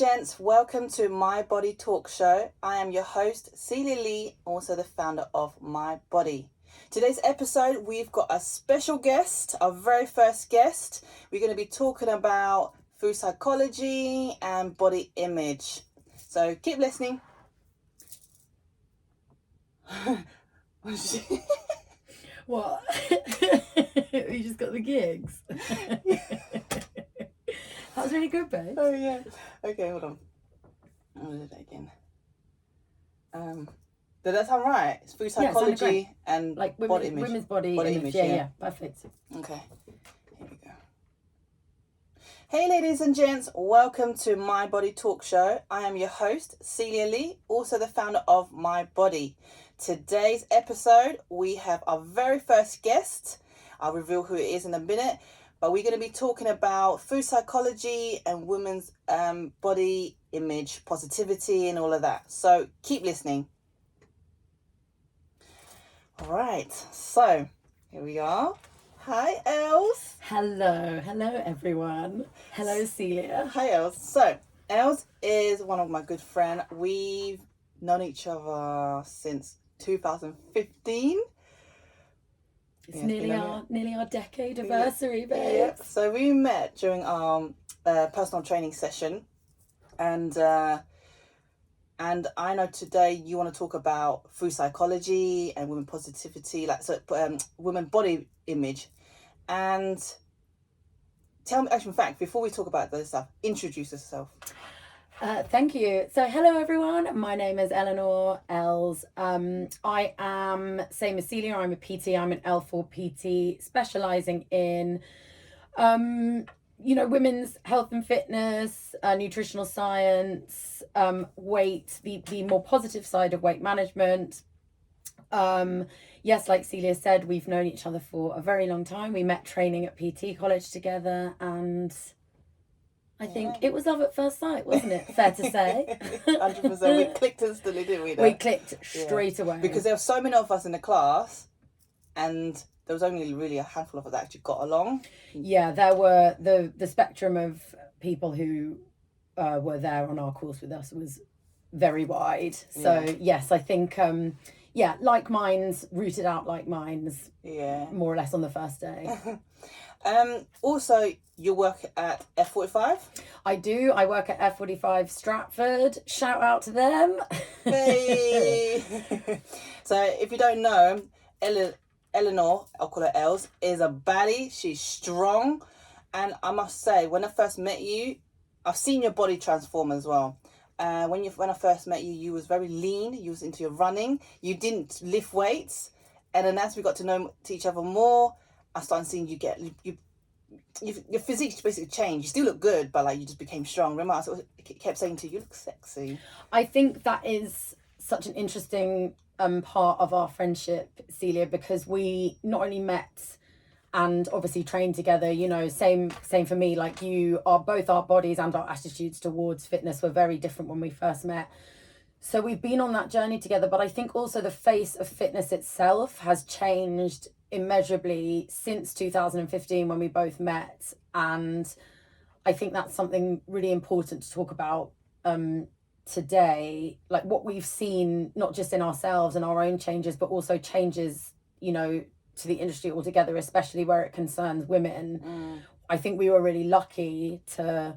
Gents, welcome to My Body Talk Show. I am your host, Cilia, also the founder of My Body. Today's episode, we've got a special guest, our very first guest. We're going to be talking about food psychology and body image. So keep listening. What? You just got the gigs? That was really good, babe. Oh, yeah. Okay, hold on. I'll do that again. Did that sound right? It's food psychology and like body image. Women's body image. Yeah, perfect. Okay, here we go. Hey ladies and gents, welcome to My Body Talk Show. I am your host, Cilia, also the founder of My Body. Today's episode, we have our very first guest. I'll reveal who it is in a minute, but we're going to be talking about food psychology and women's body image, positivity and all of that. So keep listening. All right, so here we are. Hi, Els. Hello everyone. Hello, Cilia. Hi, Els. So, Els is one of my good friends. We've known each other since 2015. It's nearly our decade anniversary, babe. Yeah. So we met during our personal training session, and I know today you want to talk about food psychology and women positivity, women body image. And tell me, actually, in fact, before we talk about those stuff, introduce yourself. Thank you. So hello everyone, my name is Eleanor Els. I am, same as Cilia, I'm a PT, I'm an L4 PT, specialising in women's health and fitness, nutritional science, weight, the more positive side of weight management. Yes, like Cilia said, we've known each other for a very long time. We met training at PT college together, and I think it was love at first sight, wasn't it? Fair to say. 100%. We clicked instantly, didn't we? We clicked straight away. Because there were so many of us in the class, and there was only really a handful of us that actually got along. Yeah, there were the spectrum of people who were there on our course with us was very wide. So yes, I think like minds rooted out like minds. Yeah. More or less on the first day. Also, you work at F45? I do. I work at F45 Stratford. Shout out to them. Hey! So if you don't know, Eleanor, I'll call her Els, is a baddie. She's strong. And I must say, when I first met you, I've seen your body transform as well. When I first met you, you was very lean. You was into your running. You didn't lift weights. And then as we got to know each other more, I started seeing your physique basically changed. You still look good, but you just became strong. Remember, I sort of kept saying to you, you look sexy. I think that is such an interesting part of our friendship, Cilia, because we not only met and obviously trained together, same for me, both our bodies and our attitudes towards fitness were very different when we first met. So we've been on that journey together, but I think also the face of fitness itself has changed immeasurably since 2015 when we both met. And I think that's something really important to talk about today, like what we've seen, not just in ourselves and our own changes, but also changes, to the industry altogether, especially where it concerns women. I think we were really lucky to,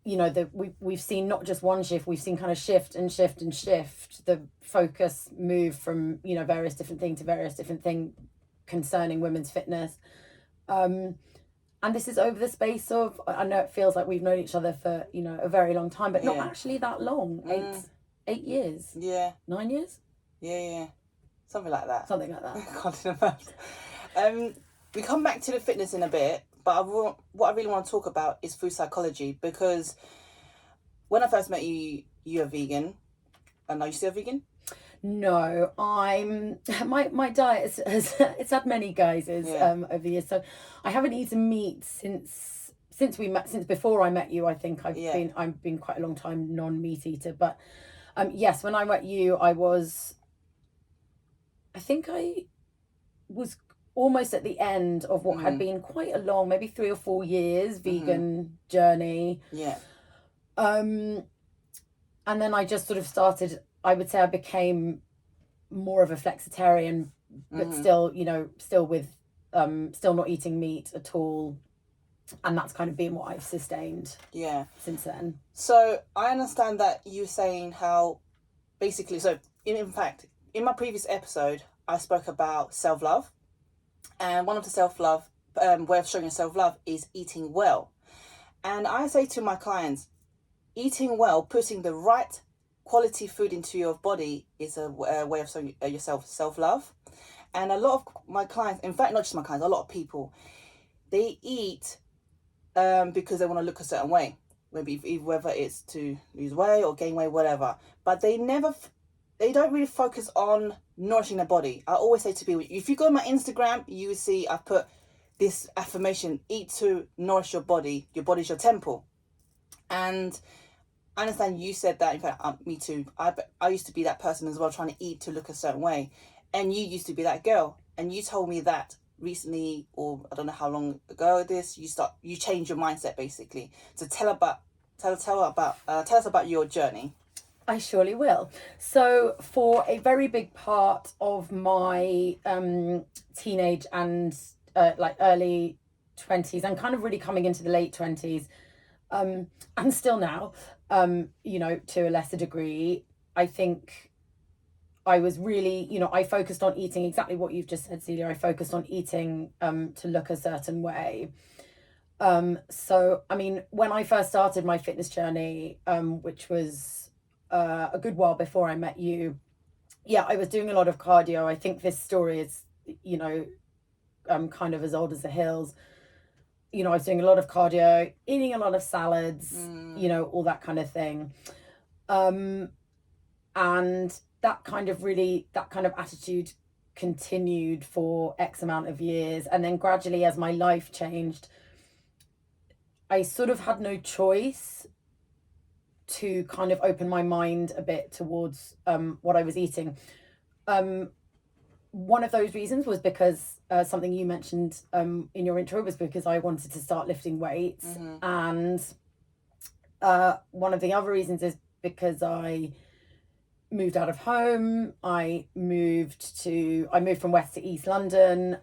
we've seen not just one shift, we've seen kind of shift, the focus move from, various different thing to various different thing concerning women's fitness. And this is over the space of, I know it feels like we've known each other for, a very long time, but not actually that long. 8 years. Yeah. 9 years? Yeah. Something like that. Can't imagine. We come back to the fitness in a bit, but what I really want to talk about is food psychology, because when I first met you, you're vegan. And are you still vegan? No, I'm my diet has it's had many guises over the years. So I haven't eaten meat since we met, since before I met you. I think I've been quite a long time non-meat eater. But yes, when I met you, I think I was almost at the end of what had been quite a long, maybe 3 or 4 years vegan journey. Yeah. And then I just sort of started, I would say I became more of a flexitarian, but still, you know, still with, still not eating meat at all. And that's kind of been what I've sustained since then. So I understand that you're saying how basically, so in fact, in my previous episode, I spoke about self-love. And one of the self-love, way of showing self-love is eating well. And I say to my clients, eating well, putting the right quality food into your body is a way of showing yourself self-love. And a lot of my clients, in fact, not just my clients, a lot of people, they eat because they want to look a certain way. Maybe whether it's to lose weight or gain weight, whatever. But they don't really focus on nourishing their body. I always say to people, if you go on my Instagram, you will see I've put this affirmation: eat to nourish your body. Your body's your temple. And I understand you said that. In fact, me too. I used to be that person as well, trying to eat to look a certain way. And you used to be that girl. And you told me that recently, or I don't know how long ago this, you changed your mindset basically. So tell us about your journey. I surely will. So for a very big part of my teenage and like early 20s, and kind of really coming into the late 20s, and still now, you know, to a lesser degree, I think I was really, you know, I focused on eating exactly what you've just said, Cilia. I focused on eating to look a certain way. So, I mean, when I first started my fitness journey, which was a good while before I met you, yeah, I was doing a lot of cardio. I think this story is, you know, kind of as old as the hills. You know, I was doing a lot of cardio, eating a lot of salads, you know, all that kind of thing. And that kind of attitude continued for X amount of years. And then gradually, as my life changed, I sort of had no choice to kind of open my mind a bit towards what I was eating. One of those reasons was because something you mentioned in your intro was because I wanted to start lifting weights. And one of the other reasons is because I moved out of home. I moved from West to East London,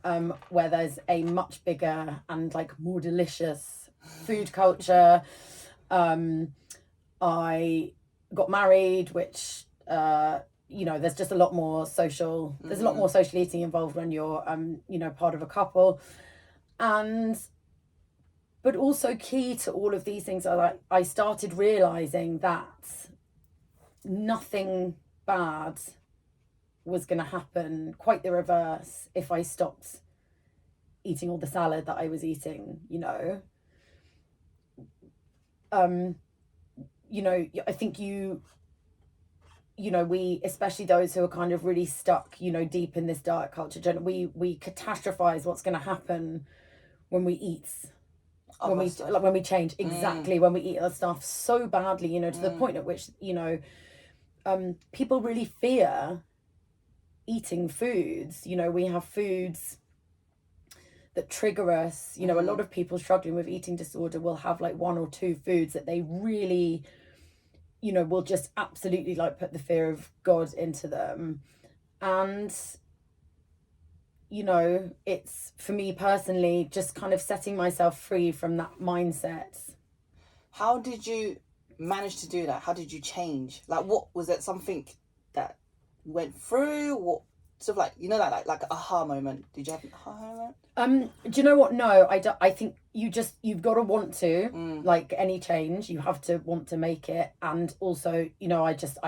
where there's a much bigger and like more delicious food culture. I got married, which you know, there's just a lot more social eating involved when you're you know, part of a couple. But also key to all of these things are like, I started realizing that nothing bad was going to happen, quite the reverse, if I stopped eating all the salad that I was eating, you know. You know, I think you know, we, especially those who are kind of really stuck, you know, deep in this diet culture, we catastrophize what's going to happen when we eat, when we change, exactly, when we eat our stuff so badly, you know, to the point at which, you know, people really fear eating foods. You know, we have foods that trigger us. You know, a lot of people struggling with eating disorder will have like one or two foods that they really, you know, will just absolutely like put the fear of God into them. And, you know, it's, for me personally, just kind of setting myself free from that mindset. How did you manage to do that? How did you change? Like, what was it? Something that went through? What sort of like, you know, like an aha moment? Did you have an aha moment? Do you know what? No, I think you've got to want to, like any change, you have to want to make it. And also, you know, I just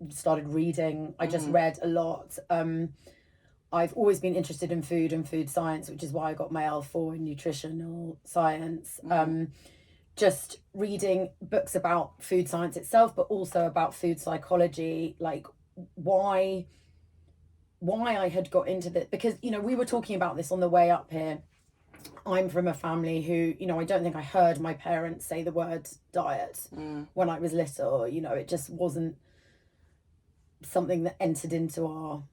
started reading. I just read a lot. I've always been interested in food and food science, which is why I got my L4 in nutritional science. Just reading books about food science itself, but also about food psychology, like why I had got into this. Because, you know, we were talking about this on the way up here. I'm from a family who, you know, I don't think I heard my parents say the word diet when I was little. You know, it just wasn't something that entered into our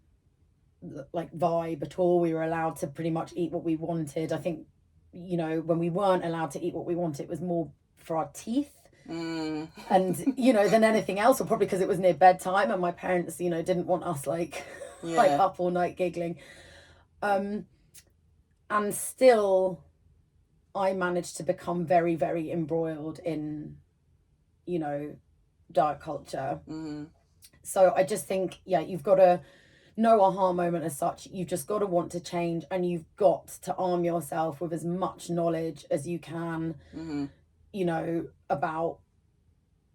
like vibe at all. We were allowed to pretty much eat what we wanted. I think, you know, when we weren't allowed to eat what we wanted, it was more for our teeth. And, you know, than anything else, or probably because it was near bedtime and my parents, you know, didn't want us like up all night giggling. And still I managed to become very, very embroiled in, you know, diet culture. So I just think, you've got to, no aha moment as such. You've just got to want to change, and you've got to arm yourself with as much knowledge as you can, you know, about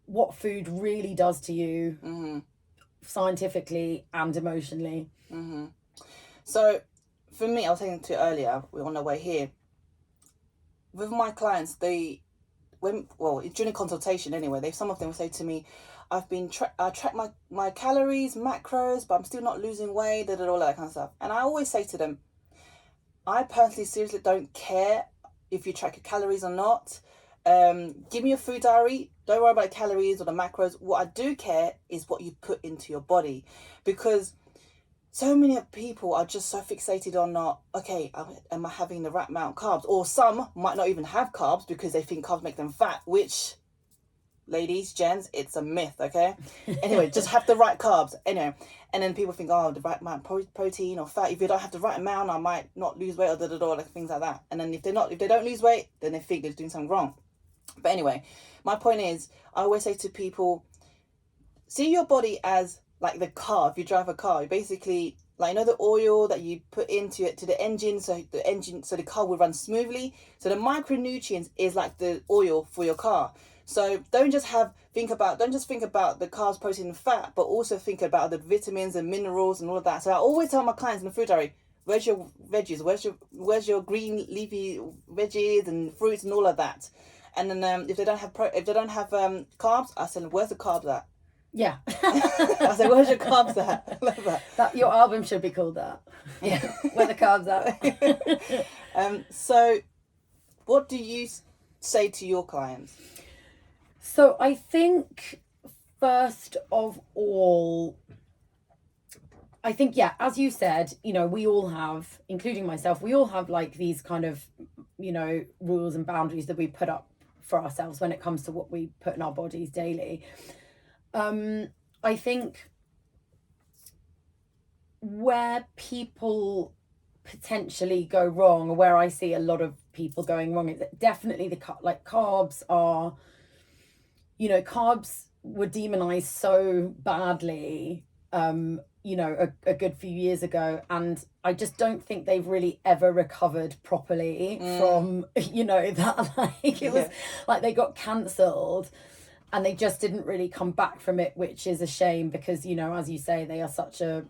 what food really does to you, scientifically and emotionally. So for me, I was saying to you earlier, we're on our way here, with my clients, during consultation anyway, some of them will say to me, I track my calories, macros, but I'm still not losing weight, all that kind of stuff. And I always say to them, I personally seriously don't care if you track your calories or not. Give me your food diary. Don't worry about the calories or the macros. What I do care is what you put into your body, because so many people are just so fixated on am I having the right amount of carbs? Or some might not even have carbs because they think carbs make them fat, which, ladies, gents, it's a myth, okay? Anyway, just have the right carbs. Anyway, and then people think, the right amount of protein or fat. If you don't have the right amount, I might not lose weight, or like things like that. And then if they don't lose weight, then they think they're doing something wrong. But anyway, my point is, I always say to people, see your body as like the car. If you drive a car, you basically, like, you know, the oil that you put into it to the engine, so the car will run smoothly. So the micronutrients is like the oil for your car. So don't just think about the carbs, protein, and fat, but also think about the vitamins and minerals and all of that. So I always tell my clients in the food diary, where's your veggies? Where's your green leafy veggies and fruits and all of that? And then if they don't have carbs, I said, where's the carbs at? Yeah. I said, where's your carbs at? I love that. Your album should be called that. Yeah. Where the carbs at. So what do you say to your clients? So I think, first of all, as you said, you know, we all have, including myself, we all have like these kind of, you know, rules and boundaries that we put up for ourselves when it comes to what we put in our bodies daily. I think where people potentially go wrong, or where I see a lot of people going wrong, is that definitely carbs are, you know, carbs were demonized so badly, you know, a good few years ago, and I just don't think they've really ever recovered properly from, you know, that, like, it was like they got cancelled and they just didn't really come back from it, which is a shame, because, you know, as you say, they are such a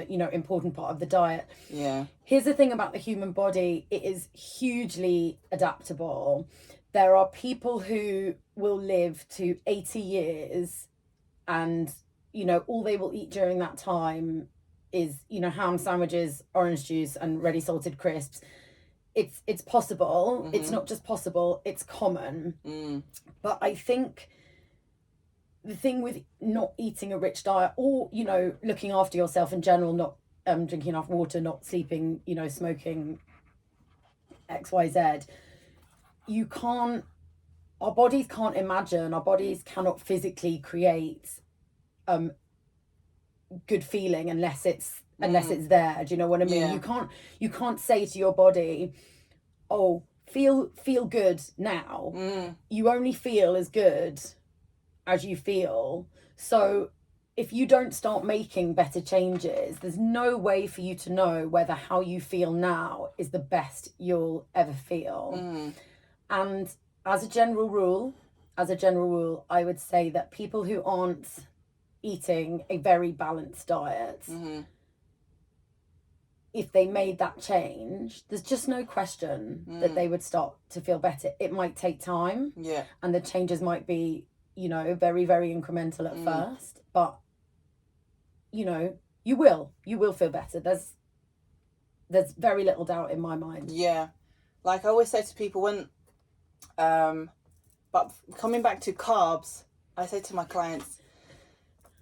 you know, important part of the diet. Yeah. Here's the thing about the human body: it is hugely adaptable. There are people who will live to 80 years and, you know, all they will eat during that time is, you know, ham sandwiches, orange juice, and ready salted crisps. It's possible. It's not just possible, it's common. But I think the thing with not eating a rich diet, or, you know, looking after yourself in general, not drinking enough water, not sleeping, you know, smoking XYZ, our bodies can't imagine, our bodies cannot physically create good feeling unless it's there. Do you know what I mean? Yeah. You can't say to your body, oh, feel good now. You only feel as good as you feel. So if you don't start making better changes, there's no way for you to know whether how you feel now is the best you'll ever feel. And as a general rule, I would say that people who aren't eating a very balanced diet, if they made that change, there's just no question that they would start to feel better. It might take time, and the changes might be, you know, very, very incremental at first, but, you know, you will feel better. There's very little doubt in my mind. Yeah. Like I always say to people, when but coming back to carbs, I say to my clients,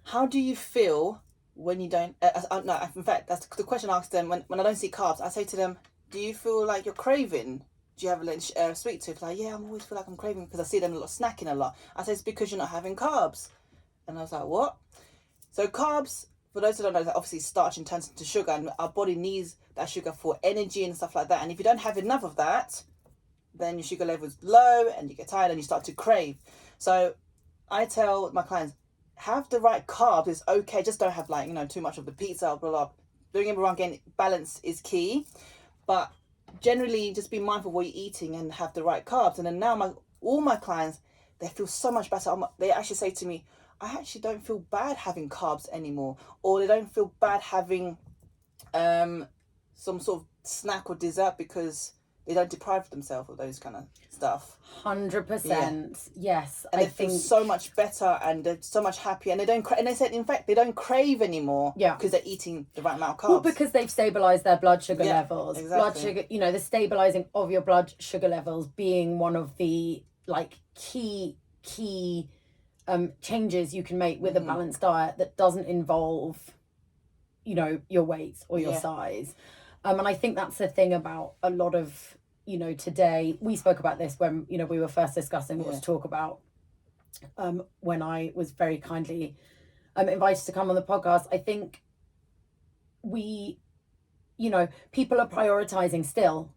how do you feel when you don't no, in fact, that's the question I ask them when I don't see carbs. I say to them, do you feel like you're craving do you have a sweet tooth? Like, yeah, I'm always feel like I'm craving because I see them a lot snacking a lot. I say, it's because you're not having carbs. And I was like, what? So carbs, for those who don't know, that obviously starch and turns into sugar, and our body needs that sugar for energy and stuff like that. And if you don't have enough of that, then your sugar level's low and you get tired and you start to crave. So I tell my clients, have the right carbs. It's okay. Just don't have like, too much of the pizza, blah, blah. Don't get me wrong, again, balance is key. But generally, just be mindful of what you're eating and have the right carbs. And then now all my clients, they feel so much better. They actually say to me, I actually don't feel bad having carbs anymore. Or they don't feel bad having some sort of snack or dessert because they don't deprive themselves of those kind of stuff. 100%. Yes. And they feel so much better and they're so much happier, and they don't and they said, in fact, they don't crave anymore. Yeah. Because they're eating the right amount of carbs. Well, because they've stabilized their blood sugar levels. Exactly. Blood sugar, the stabilizing of your blood sugar levels being one of the like key changes you can make with a balanced diet that doesn't involve, your weight or your size. And I think that's the thing about a lot of, today, we spoke about this when, we were first discussing what to talk about, when I was very kindly invited to come on the podcast. I think we, people are prioritizing still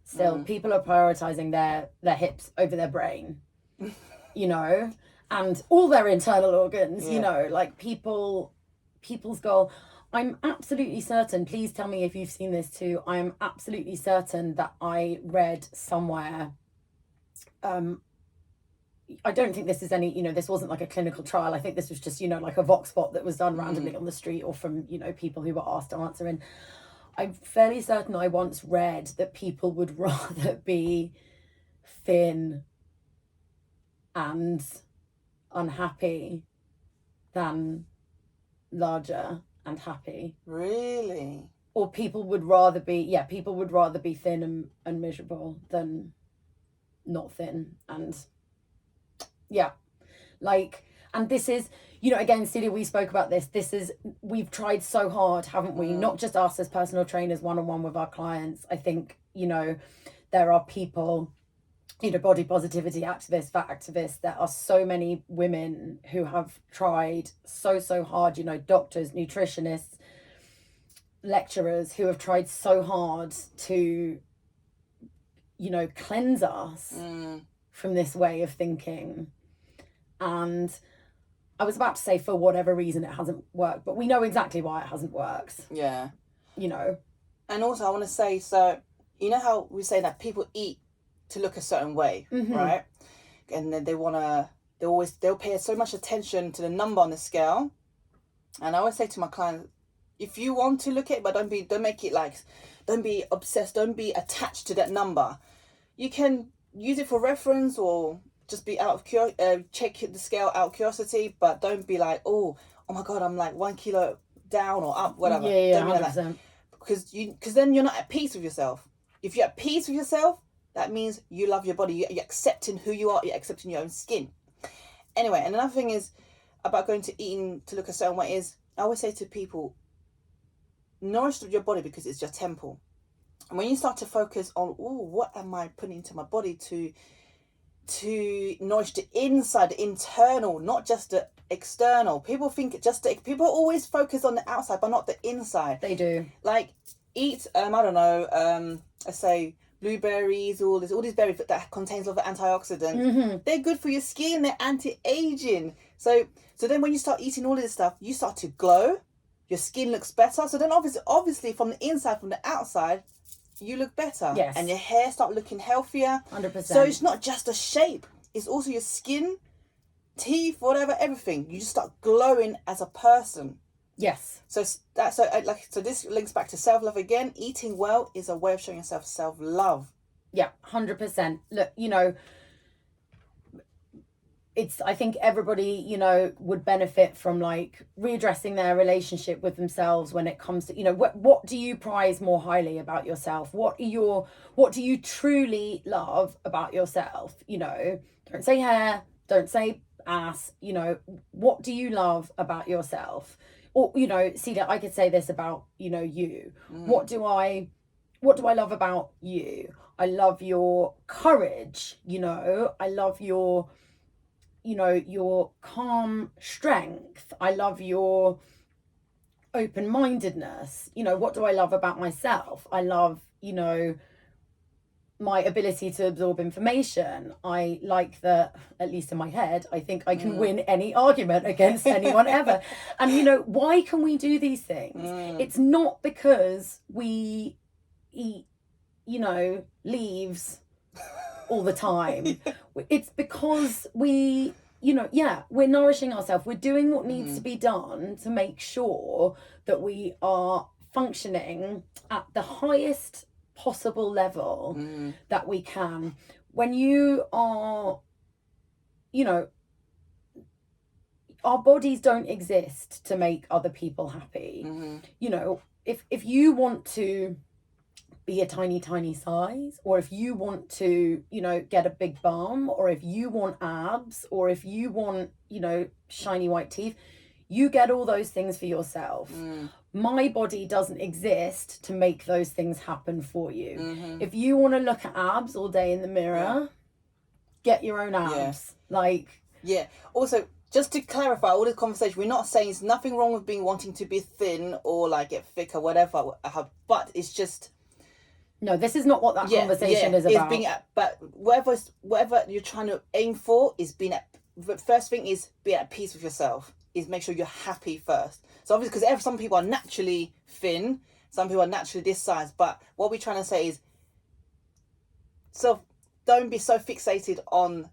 people are prioritizing their hips over their brain, and all their internal organs, like people's goal. I'm absolutely certain, please tell me if you've seen this too, I am absolutely certain that I read somewhere, I don't think this is any, this wasn't like a clinical trial. I think this was just, like a Vox Pop that was done randomly on the street or from, people who were asked to answer. And I'm fairly certain I once read that people would rather be thin and unhappy than larger and happy. Really? Or people would rather be thin and miserable than not thin. And and this is, again, Cilia, we spoke about this. We've tried so hard, haven't we? Not just us as personal trainers, one-on-one with our clients. I think, there are people, body positivity activists, fat activists. There are so many women who have tried so hard, doctors, nutritionists, lecturers who have tried so hard to, cleanse us from this way of thinking. And I was about to say, for whatever reason, it hasn't worked, but we know exactly why it hasn't worked. Yeah. And also I want to say, so, how we say that people eat to look a certain way, right? And then they'll pay so much attention to the number on the scale. And I always say to my clients, if you want to look at it, but don't be obsessed, don't be attached to that number. You can use it for reference or just be out of check the scale out of curiosity, but don't be like, oh my God, I'm like 1 kilo down or up, whatever. Yeah, don't be like 100%. that. Because then you're not at peace with yourself. If you're at peace with yourself, that means you love your body. You're accepting who you are. You're accepting your own skin. Anyway, and another thing is about going to eating to look a certain way is, I always say to people, nourish your body because it's your temple. And when you start to focus on, what am I putting into my body to nourish the inside, the internal, not just the external. People think people always focus on the outside, but not the inside. They do. Like, eat, I don't know, let's say blueberries, all these berries that contains a lot of antioxidants. They're good for your skin. They're anti-aging. So then when you start eating all of this stuff, you start to glow. Your skin looks better. So then obviously from the inside, from the outside, you look better. Yes. And your hair start looking healthier. 100%. So it's not just a shape. It's also your skin, teeth, whatever, everything. You just start glowing as a person. Yes. So this links back to self-love again. Eating well is a way of showing yourself self-love. Yeah, 100%. Look, I think everybody, would benefit from like readdressing their relationship with themselves when it comes to, what do you prize more highly about yourself? What do you truly love about yourself? Don't say hair, don't say ass, what do you love about yourself? Or, Cilia, I could say this about, you. What do I love about you? I love your courage, you know, I love your, you know, your calm strength. I love your open-mindedness. You know, what do I love about myself? I love, you know, my ability to absorb information. I like that, at least in my head, I think I can win any argument against anyone ever. And, you know, why can we do these things? It's not because we eat, you know, leaves all the time. It's because we, you know, we're nourishing ourselves. We're doing what needs to be done to make sure that we are functioning at the highest possible level that we can. When you are, you know, our bodies don't exist to make other people happy. You know, if you want to be a tiny size, or if you want to, you know, get a big bum, or if you want abs, or if you want, you know, shiny white teeth, you get all those things for yourself. My body doesn't exist to make those things happen for you. If you want to look at abs all day in the mirror, get your own abs. Also, just to clarify all this conversation, we're not saying there's nothing wrong with wanting to be thin or like get thick or whatever, but it's just, no, this is not what that conversation is about. But whatever you're trying to aim for is the first thing is be at peace with yourself. Is make sure you're happy first. So obviously, because some people are naturally thin, some people are naturally this size. But what we're trying to say is, so don't be so fixated on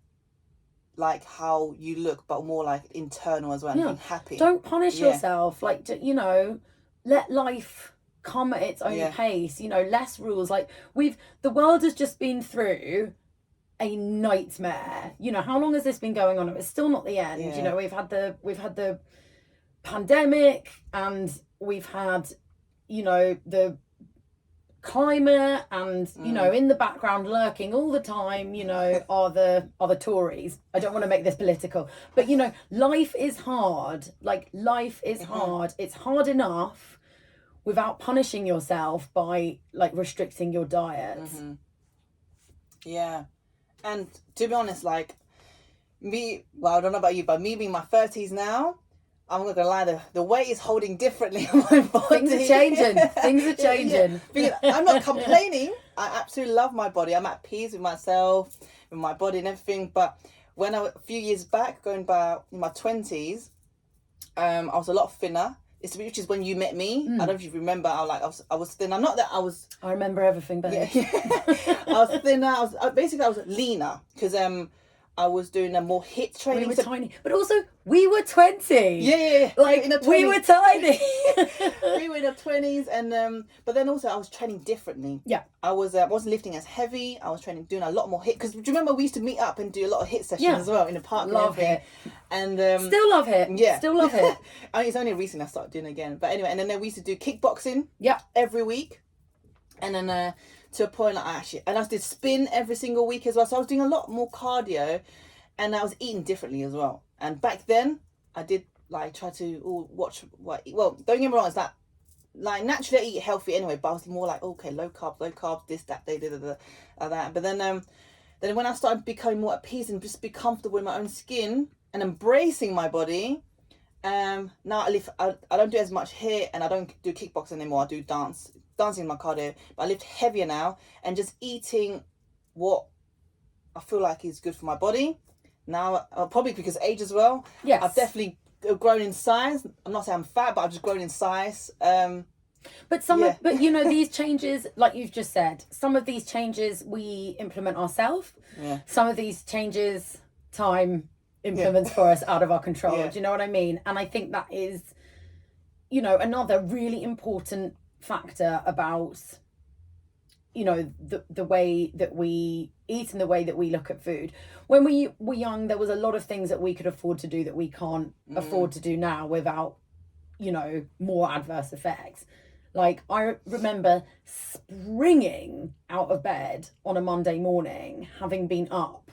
like how you look, but more like internal as well. And being happy. Don't punish yourself. Like, you know, let life come at its own pace. You know, less rules. Like the world has just been through a nightmare. You know, how long has this been going on? It's still not the end. You know, we've had the pandemic, and we've had, you know, the climate, and you know, in the background lurking all the time, you know, are the Tories. I don't want to make this political, but you know, life is hard. Like, life is hard. It's hard enough without punishing yourself by like restricting your diet. And to be honest, like me, well, I don't know about you, but me being my 30s now, I'm not gonna lie, the weight is holding differently on my body. Things are changing. I'm not complaining. I absolutely love my body. I'm at peace with myself, with my body and everything. But when a few years back, going about in my 20s, I was a lot thinner. Which is when you met me. I don't know if you remember. I was thinner. Not that I was. I remember everything better. I was thinner. I was leaner because I was doing a more HIIT training. We were tiny, but also we were 20. Yeah. Like, we were tiny. We were in our 20s, and but then also I was training differently. Yeah. I wasn't lifting as heavy. I was doing a lot more HIIT, because do you remember we used to meet up and do a lot of HIIT sessions as well in the park? Love it. And still love it. Yeah. Still love it. I mean, it's only recently I started doing it again. But anyway, and then we used to do kickboxing. Yeah. Every week, and then to a point like and I did spin every single week as well. So I was doing a lot more cardio, and I was eating differently as well. And back then, I did like try to watch what. Well, don't get me wrong, it's that like naturally I eat healthy anyway, but I was more like, okay, low carb, this, that, that. But then when I started becoming more at peace and just be comfortable in my own skin and embracing my body, now I don't do as much HIIT, and I don't do kickboxing anymore. I do dancing in my cardio, but I lift heavier now and just eating what I feel like is good for my body. Now, probably because of age as well. Yes. I've definitely grown in size. I'm not saying I'm fat, but I've just grown in size. But but you know, these changes, like you've just said, some of these changes we implement ourselves. Yeah. Some of these changes time implements for us out of our control. Do you know what I mean? And I think that is, you know, another really important factor about, you know, the way that we eat and the way that we look at food. When we were young, there was a lot of things that we could afford to do that we can't afford to do now without, you know, more adverse effects. Like, I remember springing out of bed on a Monday morning, having been up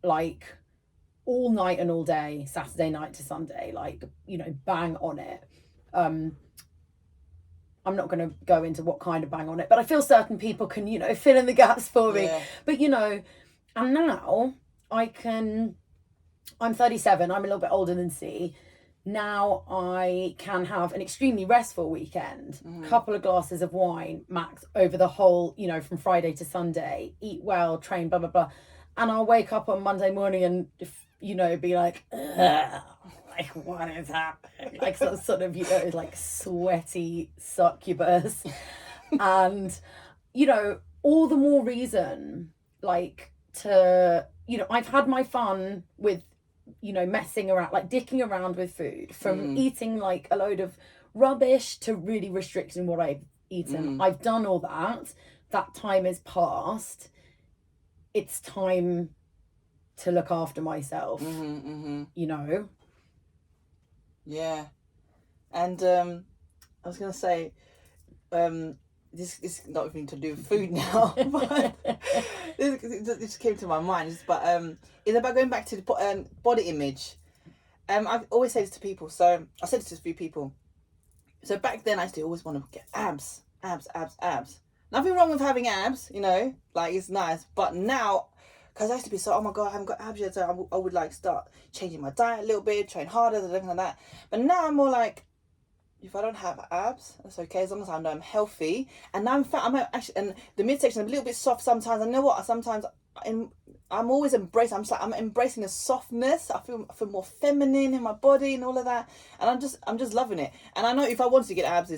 like all night and all day, Saturday night to Sunday, like, you know, bang on it. I'm not going to go into what kind of bang on it, but I feel certain people can, you know, fill in the gaps for me. But, you know, and now I'm 37, I'm a little bit older than C. Now I can have an extremely restful weekend, couple of glasses of wine max over the whole, you know, from Friday to Sunday, eat well, train, blah, blah, blah. And I'll wake up on Monday morning and, you know, be like, like, what is happening? Like some sort of, you know, like sweaty succubus. And, you know, all the more reason, like, to, you know, I've had my fun with, you know, messing around, like dicking around with food, from eating like a load of rubbish to really restricting what I've eaten. I've done all that. That time is past. It's time to look after myself, you know? Yeah. And I was going to say, this is not even to do with food now, but this came to my mind. But it's about going back to the body image. I always say this to people. So I said this to a few people. So back then I used to always want to get abs. Nothing wrong with having abs, you know, like it's nice. But now, because I used to be so, oh my God, I haven't got abs yet, so I would like start changing my diet a little bit, train harder, and everything like that. But now I'm more like, if I don't have abs, that's okay, as long as I know I'm healthy. And now I'm actually, and the midsection is a little bit soft sometimes. I know what, sometimes I'm always embracing. I'm embracing the softness. I feel more feminine in my body and all of that. And I'm just loving it. And I know if I wanted to get abs,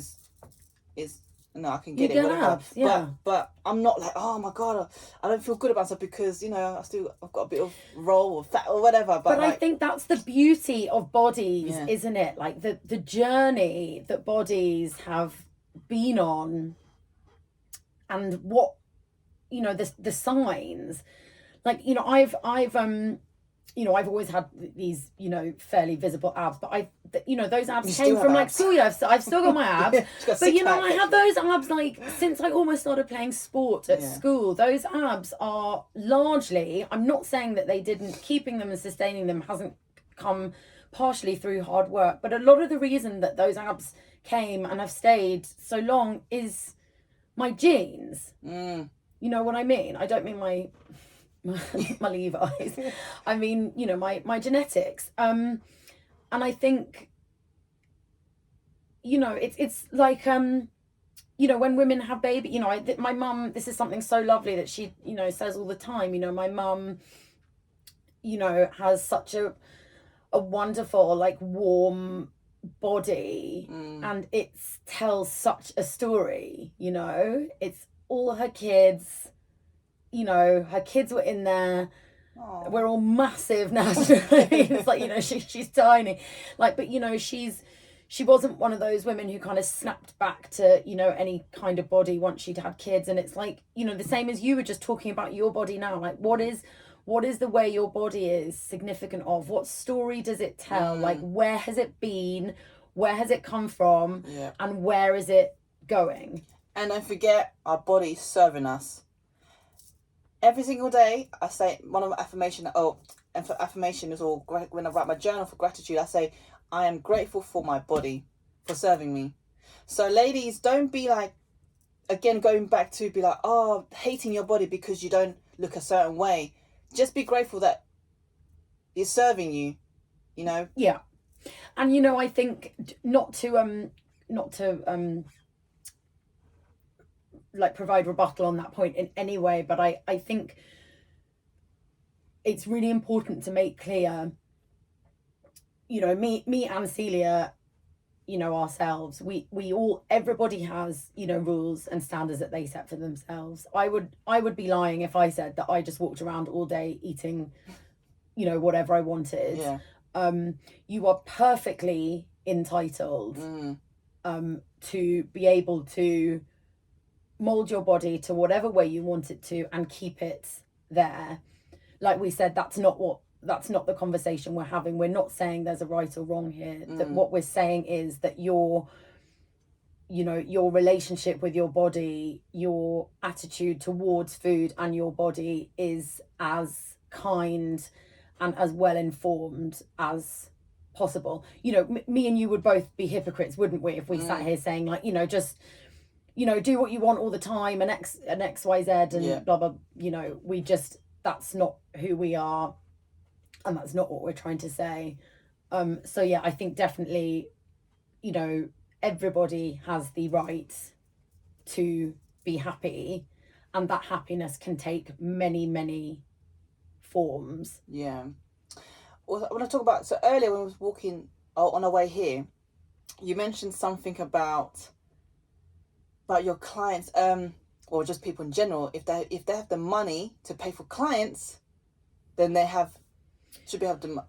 is no, I can get it. Whatever. Abs, yeah. But I'm not like, oh my God, I don't feel good about myself because, you know, I've got a bit of roll or fat or whatever. But like, I think that's the beauty of bodies, isn't it? Like the journey that bodies have been on, and what, you know, the signs. Like, you know, I've you know, I've always had these, you know, fairly visible abs, but you know, those abs came from like Cilia. I've still got my abs, but you know, I have those abs like since I almost started playing sport at school. Those abs are largely, I'm not saying that they didn't, keeping them and sustaining them hasn't come partially through hard work, but a lot of the reason that those abs came and have stayed so long is my genes. You know what I mean? I don't mean my Levi's. I mean, you know, my genetics. And I think, you know, it's like, you know, when women have baby, you know, my mum, this is something so lovely that she, you know, says all the time, you know, my mum, you know, has such a wonderful, like, warm body, and it tells such a story, you know. It's all her kids, you know, her kids were in there. Aww. We're all massive naturally. It's like, you know, she's tiny, like, but you know, she wasn't one of those women who kind of snapped back to, you know, any kind of body once she'd had kids. And it's like, you know, the same as you were just talking about your body now, like, what is the way your body is significant of? What story does it tell? Like, where has it been? Where has it come from? And where is it going? And don't forget, our body is serving us. Every single day, I say one of my affirmation is all, when I write my journal for gratitude, I say, I am grateful for my body for serving me. So ladies, don't be like, again, going back to be like, oh, hating your body because you don't look a certain way. Just be grateful that it's serving you, you know? Yeah. And, you know, I think not to like provide rebuttal on that point in any way, but I think it's really important to make clear, you know, me and Cilia, you know, ourselves, we all, everybody has, you know, rules and standards that they set for themselves. I would be lying if I said that I just walked around all day eating, you know, whatever I wanted. You are perfectly entitled to be able to mold your body to whatever way you want it to and keep it there. Like we said, that's not the conversation we're having. We're not saying there's a right or wrong here. That what we're saying is that your relationship with your body, your attitude towards food and your body is as kind and as well informed as possible. You know, me and you would both be hypocrites, wouldn't we, if we sat here saying like, you know, just, you know, do what you want all the time and XYZ and blah blah. You know, we just, that's not who we are, and that's not what we're trying to say. So yeah, I think definitely, you know, everybody has the right to be happy, and that happiness can take many forms. Yeah. Well, when I talk about, so earlier when I was walking on our way here, you mentioned something about your clients, or just people in general. If they have the money to pay for clients, then they should be able to.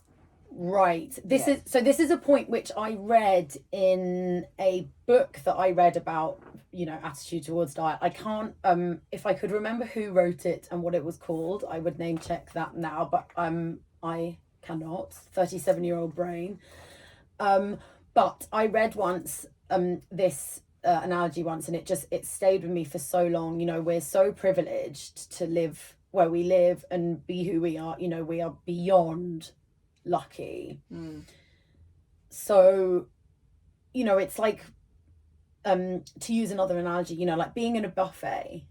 Right. This is a point which I read in a book that I read about, you know, attitude towards diet. I can't, if I could remember who wrote it and what it was called, I would name check that now, but I cannot, 37-year-old brain. But I read once this analogy once, and it stayed with me for so long. You know, we're so privileged to live where we live and be who we are. You know, we are beyond lucky. So, you know, it's like, to use another analogy, you know, like being in a buffet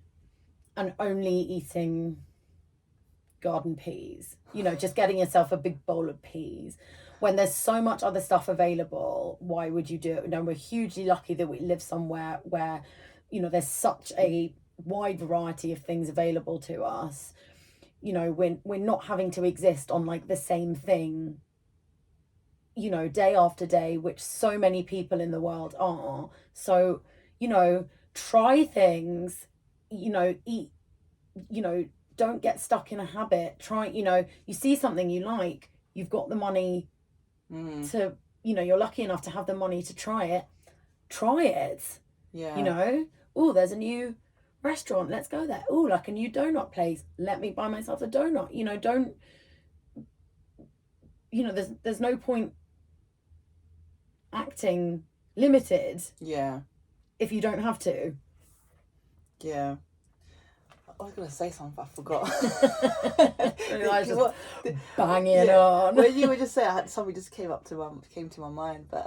and only eating garden peas, you know, just getting yourself a big bowl of peas when there's so much other stuff available. Why would you do it? You know, we're hugely lucky that we live somewhere where, you know, there's such a wide variety of things available to us. You know, we're not having to exist on like the same thing, you know, day after day, which so many people in the world are. So, you know, try things, you know, eat, you know, don't get stuck in a habit. Try, you know, you see something you like, you've got the money to, you know, you're lucky enough to have the money to try it. Yeah. You know, oh, there's a new restaurant, let's go there. Oh, like a new donut place, let me buy myself a donut. You know, don't, you know, there's no point acting limited if you don't have to. I was gonna say something, but I forgot. I was just banging on. When you were just saying, something just came to my mind, but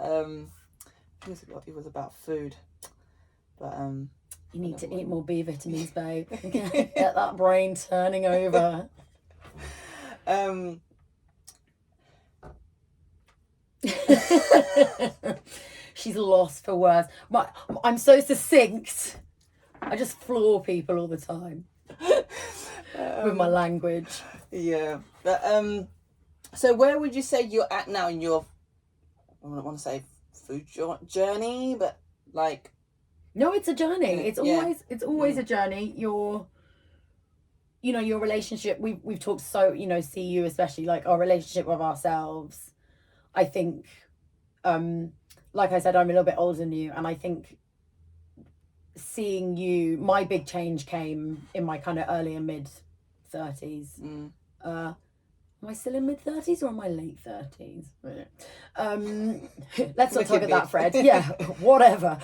it was about food. But you need to eat more B vitamins, babe. Okay? Get that brain turning over. She's lost for words. I'm so succinct. I just floor people all the time with my language. Yeah, but so where would you say you're at now in your, I don't want to say food journey, but like. No, it's a journey. It's always a journey. Your relationship. We've talked so, you know, see you especially, like our relationship with ourselves. I think, like I said, I'm a little bit older than you, and I think seeing you, my big change came in my kind of early and mid 30s. Am I still in mid 30s or am I late 30s? Let's not talk about that, Fred. Yeah, whatever.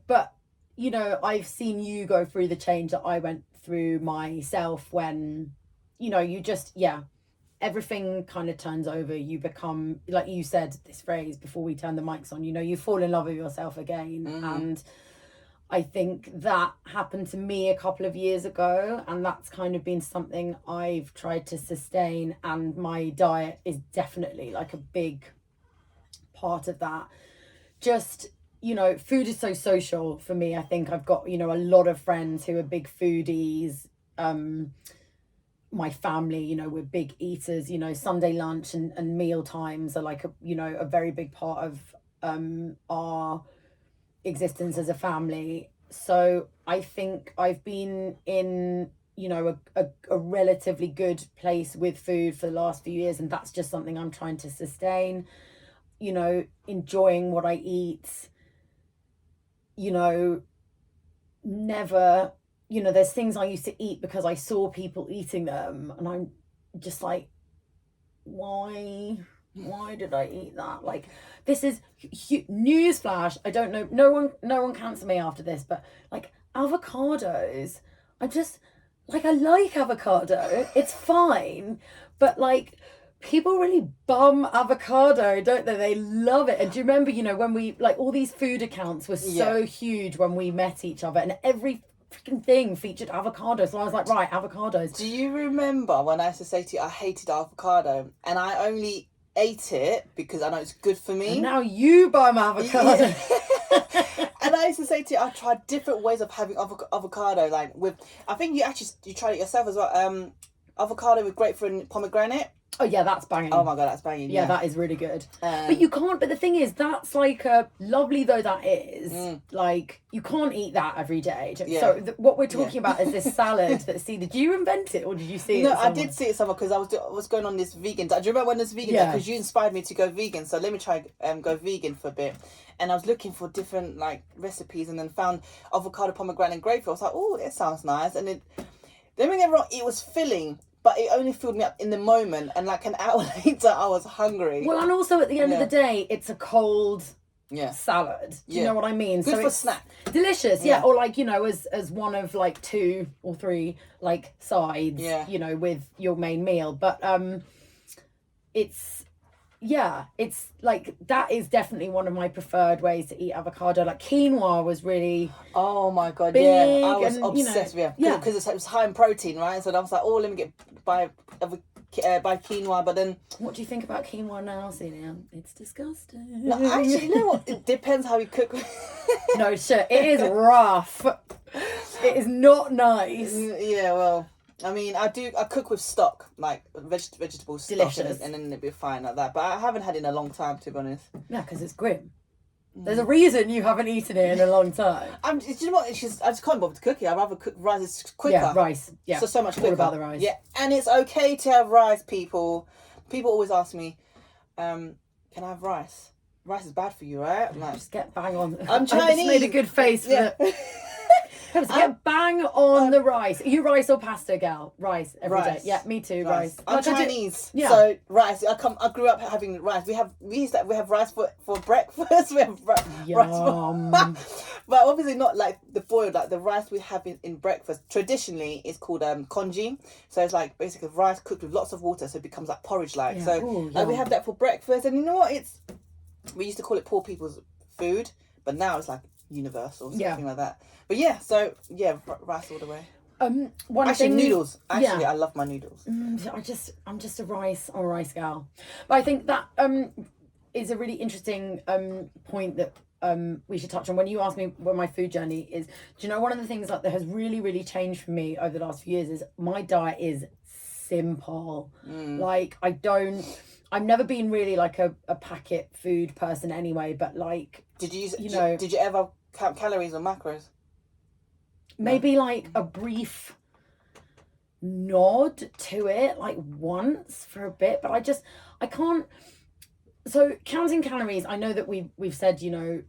But, you know, I've seen you go through the change that I went through myself when, you know, you just, everything kind of turns over. You become, like you said, this phrase before we turn the mics on, you know, you fall in love with yourself again. And I think that happened to me a couple of years ago, and that's kind of been something I've tried to sustain, and my diet is definitely like a big part of that. Just, you know, food is so social for me. I think I've got, you know, a lot of friends who are big foodies. My family, you know, we're big eaters. You know, Sunday lunch and meal times are like a very big part of our existence as a family. So I think I've been in, you know, a relatively good place with food for the last few years, and that's just something I'm trying to sustain. You know, enjoying what I eat, you know, never, you know, there's things I used to eat because I saw people eating them, and I'm just like, why did I eat that? Like, this is newsflash. I don't know. No one cancel me after this, but like avocados, I like avocado. It's fine, but like people really bum avocado, don't they? They love it. And do you remember, you know, when we, like, all these food accounts were so huge when we met each other, and every freaking thing featured avocado. So I was like, right, avocados. Do you remember when I used to say to you, I hated avocado, and I only ate it because I know it's good for me? And now you bum avocado. Yeah. And I used to say to you, I tried different ways of having avocado, like with, I think you tried it yourself as well. Avocado with grapefruit and pomegranate. Oh yeah, that's banging. Oh my god, that's banging. Yeah, that is really good. But you can't. But the thing is, that's like lovely though that is. Like you can't eat that every day. Yeah. So what we're talking about is this salad that Cilia. Did you invent it or did you see it? No, I did see it somewhere because I was going on this vegan. Do you remember when this vegan? Because you inspired me to go vegan. So let me try go vegan for a bit. And I was looking for different like recipes, and then found avocado, pomegranate, and grapefruit. I was like, oh, it sounds nice. And it, don't get me wrong, it was filling. But it only filled me up in the moment, and like an hour later, I was hungry. Well, and also at the end of the day, it's a cold salad. Do you know what I mean? Good so for it's snack. Delicious, yeah. Or like, you know, as one of like 2 or 3 like sides, you know, with your main meal. But it's like that is definitely one of my preferred ways to eat avocado. Like quinoa was really my god, big, I was and, obsessed you know, with it because it was high in protein, right? So I was like, oh, let me buy quinoa. But then, what do you think about quinoa now, Cilia? It's disgusting. No, actually, you know what? It depends how you cook. No shit, it is rough. It is not nice. Yeah, well, I mean, I cook with stock, like vegetable stock, delicious, and then it'd be fine like that. But I haven't had it in a long time, to be honest. Yeah, because it's grim. There's a reason you haven't eaten it in a long time. Do you know what? I just can't bother to cook it. I'd rather cook rice. It's quicker. Yeah, rice. Yeah, so much quicker. All about the rice. Yeah, and it's okay to have rice, people. People always ask me, can I have rice? Rice is bad for you, right? I'm like, just get bang on. I'm Chinese. I just made a good face for it. Get bang on the rice. Are you rice or pasta gal? Rice every day. Yeah, me too. Rice. I'm Chinese, so rice. I grew up having rice. We have rice for breakfast. We have rice. But obviously not like the boiled, like the rice we have in breakfast. Traditionally, it's called congee. So it's like basically rice cooked with lots of water, so it becomes like porridge like. Yeah. So we have that for breakfast, and you know what? We used to call it poor people's food, but now it's like universal, something like that. But rice all the way. Noodles. Actually, I love my noodles. I'm just a rice gal. But I think that is a really interesting point that we should touch on. When you asked me what my food journey is, do you know one of the things that has really, really changed for me over the last few years is my diet is simple. Like I've never been really like a packet food person anyway, but like did you ever count calories or macros? Maybe like a brief nod to it, like once for a bit, but I can't. So counting calories, I know that we've said, you know,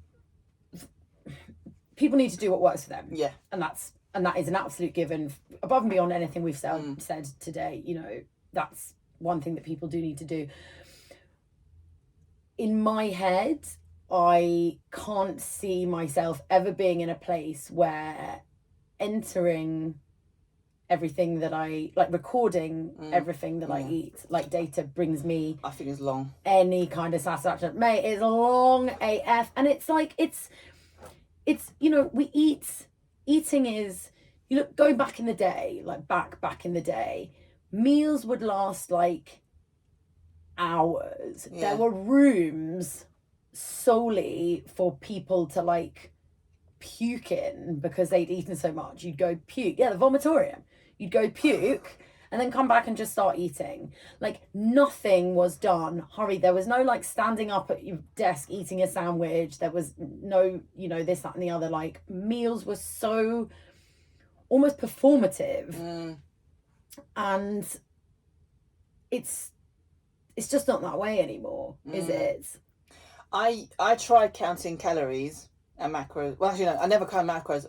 people need to do what works for them. Yeah. And that is an absolute given, above and beyond anything we've said today. You know, that's one thing that people do need to do. In my head, I can't see myself ever being in a place where entering everything that I like, recording everything that I eat, like data brings me, I think it's long, any kind of satisfaction. Mate, it's long AF. And it's like it's you know, eating is, you look, going back in the day, like back in the day, meals would last like hours. There were rooms solely for people to like puke in because they'd eaten so much. You'd go puke. Yeah, the vomitorium. You'd go puke and then come back and just start eating. Like nothing was done. Hurry. There was no like standing up at your desk eating a sandwich. There was no, you know, this, that and the other. Like meals were so almost performative. And it's just not that way anymore, is it? I tried counting calories and macros. Well, actually, no, I never count macros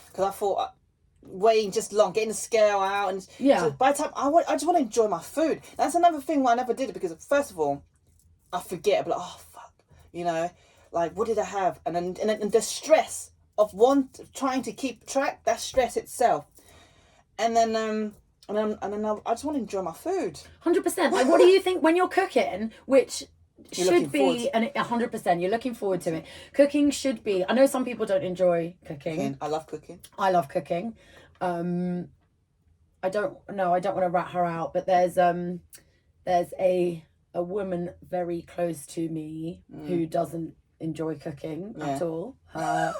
because I thought weighing just long, getting the scale out, and so by the time I just want to enjoy my food. That's another thing why I never did it, because first of all, I forget. I'm like, oh fuck, you know, like what did I have? And then the stress of trying to keep track, that stress itself. And then And then I just want to enjoy my food. 100%. Like, what do you think when you're cooking, which You're should be, and 100%, you're looking forward to it. Cooking should be, I know some people don't enjoy cooking. I love cooking. I love cooking. I don't want to rat her out, but there's a woman very close to me who doesn't enjoy cooking at all. Her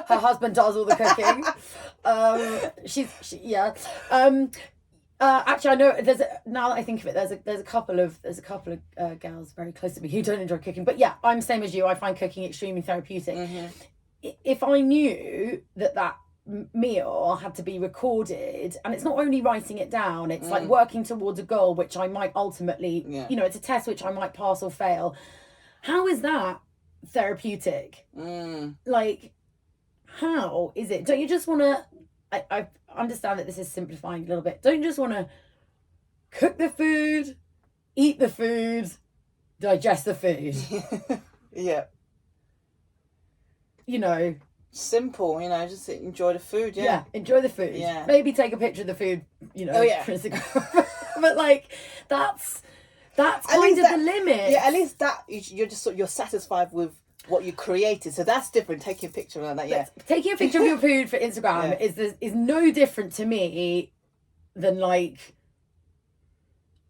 husband does all the cooking. Actually, I know now that I think of it, there's a couple of gals very close to me who don't enjoy cooking. But yeah, I'm same as you. I find cooking extremely therapeutic. Mm-hmm. If I knew that meal had to be recorded, and it's not only writing it down, it's like working towards a goal which I might ultimately, it's a test which I might pass or fail. How is that therapeutic? Like, how is it? Don't you just want to, I understand that this is simplifying a little bit, don't you just want to cook the food, eat the food, digest the food? Yeah. Simple, just enjoy the food. Yeah, enjoy the food. Yeah, maybe take a picture of the food. For Instagram. But like that's kind of the limit. Yeah, at least that you're satisfied with what you created. So that's different. Taking a picture like that. Yeah, taking a picture of your food for Instagram is no different to me than, like,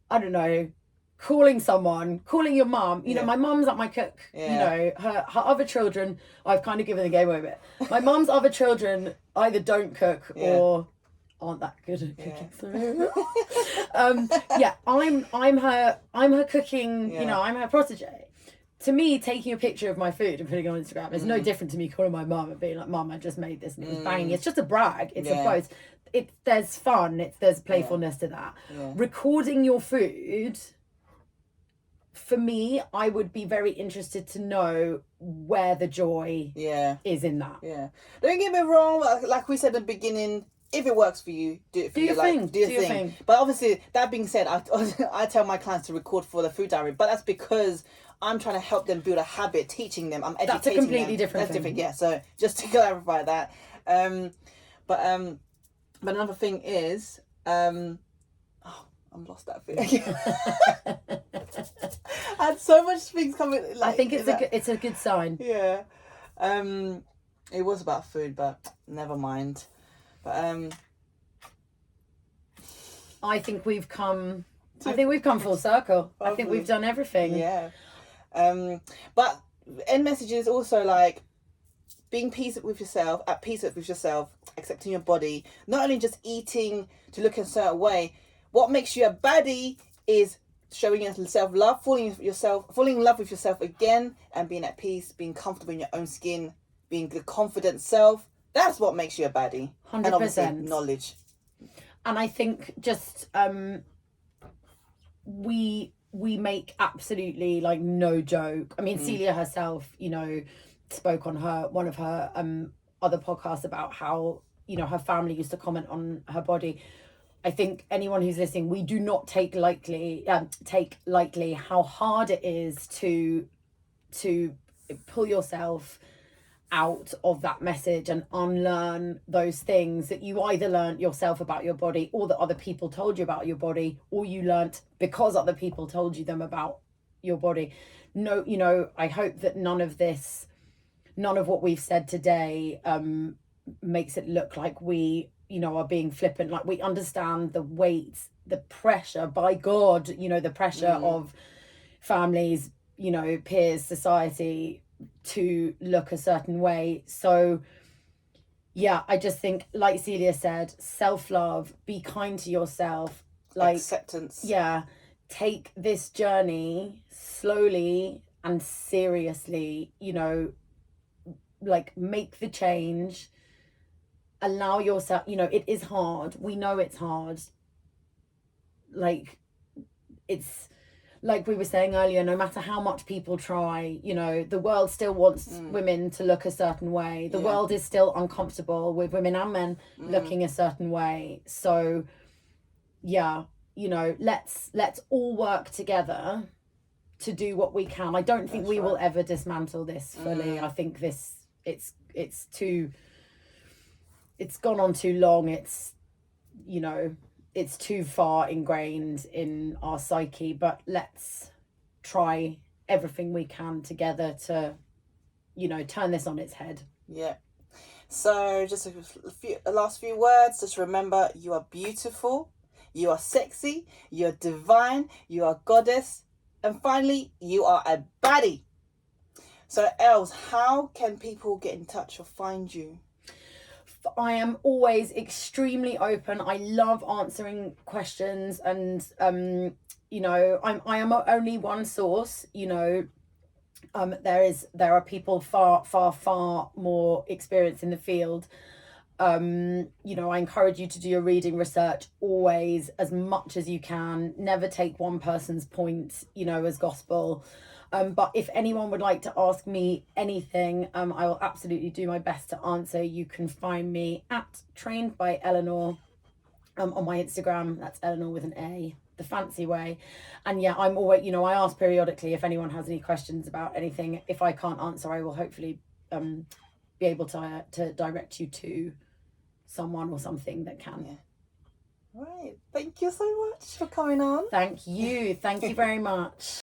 I don't know, calling your mum. My mum's like my cook. Her other children, I've kind of given the game away a bit. My mum's other children either don't cook or aren't that good at cooking. So I'm her cooking, I'm her protege. To me, taking a picture of my food and putting it on Instagram is no different to me calling my mum and being like, "Mum, I just made this and it was banging." It's just a brag. It's a boast. There's fun. There's playfulness to that. Recording your food, for me, I would be very interested to know where the joy is in that. Yeah. Don't get me wrong, like we said at the beginning, if it works for you, do it for you. Do your thing. But obviously, that being said, I tell my clients to record for the food diary, but that's because I'm trying to help them build a habit, teaching them. I'm educating them. That's a completely different thing. Different, yeah. So just to clarify that. But another thing is, I'm lost that thing. I had so much things coming. I think it's a good sign. Yeah. It was about food, but never mind. But I think we've come full circle. I think we've done everything. Yeah. But end message is also like being at peace with yourself, accepting your body, not only just eating to look a certain way. What makes you a baddie is showing yourself love, falling in love with yourself again, and being at peace, being comfortable in your own skin, being the confident self. That's what makes you a baddie. 100%. And obviously knowledge. And I think just we make absolutely like no joke. I mean, Cilia herself, spoke on one of her other podcasts about how her family used to comment on her body. I think anyone who's listening, we do not take lightly how hard it is to pull yourself out of that message and unlearn those things that you either learned yourself about your body, or that other people told you about your body, or you learnt because other people told you them about your body. No, I hope that none of what we've said today makes it look like we are being flippant. Like, we understand the weight, the pressure, by God, the pressure of families, peers, society, to look a certain way. So yeah, I just think, like Cilia said, self-love, be kind to yourself, like acceptance. Yeah, take this journey slowly and seriously, like, make the change, allow yourself, it is hard, we know it's hard, like, it's like we were saying earlier, no matter how much people try, the world still wants women to look a certain way. The world is still uncomfortable with women and men looking a certain way. So yeah, let's all work together to do what we can. I don't think we will ever dismantle this fully. I think it's gone on too long. It's, it's too far ingrained in our psyche, but let's try everything we can together to, you know, turn this on its head. Yeah. So just a last few words. Just remember, you are beautiful, you are sexy, you're divine, you are goddess, and finally, you are a baddie. So Els, how can people get in touch or find you? I am always extremely open. I love answering questions, and you know, I am only one source. You know, there are people far more experienced in the field. You know, I encourage you to do your reading research always, as much as you can. Never take one person's point, you know, as gospel. But if anyone would like to ask me anything, I will absolutely do my best to answer. You can find me at Trained by Eleanor on my Instagram. That's Eleanor with an A, the fancy way. And yeah, I'm always, you know, I ask periodically if anyone has any questions about anything. If I can't answer, I will hopefully be able to direct you to someone or something that can. Yeah. Right. Thank you so much for coming on. Thank you very much.